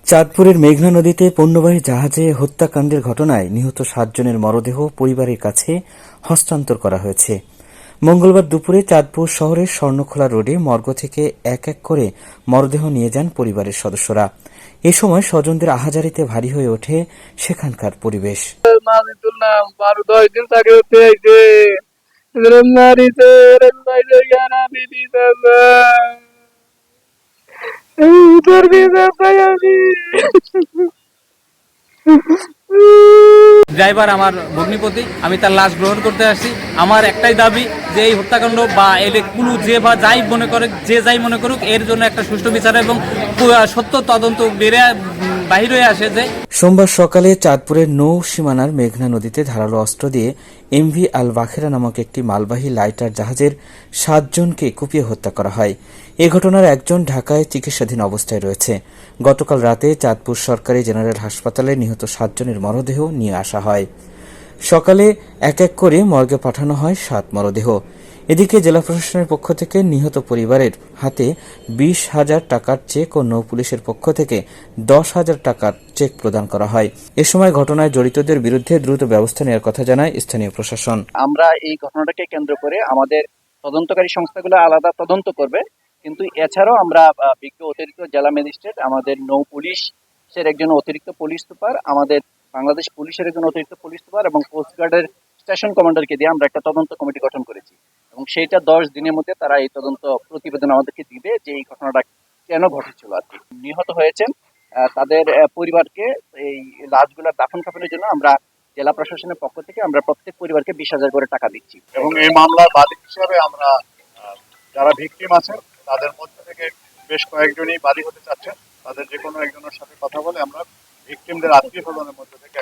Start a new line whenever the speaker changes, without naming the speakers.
চাঁদপুরের মেঘনা নদীতে পণ্যবাহী জাহাজে হত্যাকাণ্ডের ঘটনায় নিহত 7 জনের মরদেহ পরিবারের কাছে হস্তান্তর করা হয়েছে। মঙ্গলবার দুপুরে চাঁদপুর শহরের স্বর্ণখোলা রোডে মর্গ থেকে এক এক করে মরদেহ নিয়ে যান পরিবারের সদস্যরা। এ সময় স্বজনদের আহাজারিতে ভারী হয়ে ওঠে সেখানকার পরিবেশ।
ড্রাইভার আমার ভগ্নিপতি, আমি তার লাশ গ্রহণ করতে আসছি। আমার একটাই দাবি যে এই হত্যাকাণ্ড বা এর কুলু যে বা যাই মনে করে, যে যাই মনে করুক, এর জন্য একটা সুষ্ঠু বিচার এবং সত্য তদন্ত বাহির হয়ে আসে। যে
সোমবার সকালে চাঁদপুরের নৌ সীমানার মেঘনা নদীতে ধারালো অস্ত্র দিয়ে এমভি আল বাখেরা নামক একটি মালবাহী লাইটার জাহাজের 7 জনকে কুপিয়ে হত্যা করা হয়। এ ঘটনার একজন ঢাকায় চিকিৎসাধীন অবস্থায় রয়েছে। গতকাল রাতে চাঁদপুর সরকারি জেনারেল হাসপাতালে নিহত 7 জনের মরদেহ নিয়ে আসা হয়। সকালে এক এক করে মর্গে পাঠানো হয় 7 মরদেহ। এদিকে জেলা প্রশাসনের পক্ষ থেকে নিহত পরিবারের হাতে 20,000 টাকার চেক ও নৌ পুলিশের পক্ষ থেকে 10,000 টাকার চেক প্রদান করা হয়। এ সময় ঘটনায় জড়িতদের বিরুদ্ধে দ্রুত ব্যবস্থা নেওয়ার কথা জানায় স্থানীয় প্রশাসন।
আমরা এই ঘটনাটাকে কেন্দ্র করে আমাদের তদন্তকারী সংস্থাগুলো আলাদা তদন্ত করবে, কিন্তু এছাড়াও আমরা বিজ্ঞ অতিরিক্ত জেলা ম্যাজিস্ট্রেট, আমাদের নৌ পুলিশের একজন অতিরিক্ত পুলিশ সুপার, আমাদের বাংলাদেশ পুলিশের একজন অতিরিক্ত পুলিশ সুপার এবং কোস্টগার্ডের স্টেশন কমান্ডারকে দিয়ে আমরা একটা তদন্ত কমিটি গঠন করেছি এবং সেইটা 10 দিনের মধ্যে তারা এই তদন্ত প্রতিবেদন আমাদেরকে দিবে যে এই ঘটনাটা কেন ঘটেছিল। আর কি নিহত হয়েছেন তাদের পরিবারকে এই লাশগুলা দাফন কাফনের জন্য আমরা জেলা প্রশাসনের পক্ষ থেকে আমরা প্রত্যেক পরিবারকে 20,000 করে টাকা দিচ্ছি।
এবং এই মামলার বাদী হিসাবে আমরা যারা ভিকটিম আছেন তাদের মধ্যে থেকে বেশ কয়েকজনই বাদী হতে চাচ্ছেন। তাদের যে কোনো একজনের সাথে কথা বলে আমরা ভিকটিমদের আত্মীয় স্বজনের মধ্যে থেকে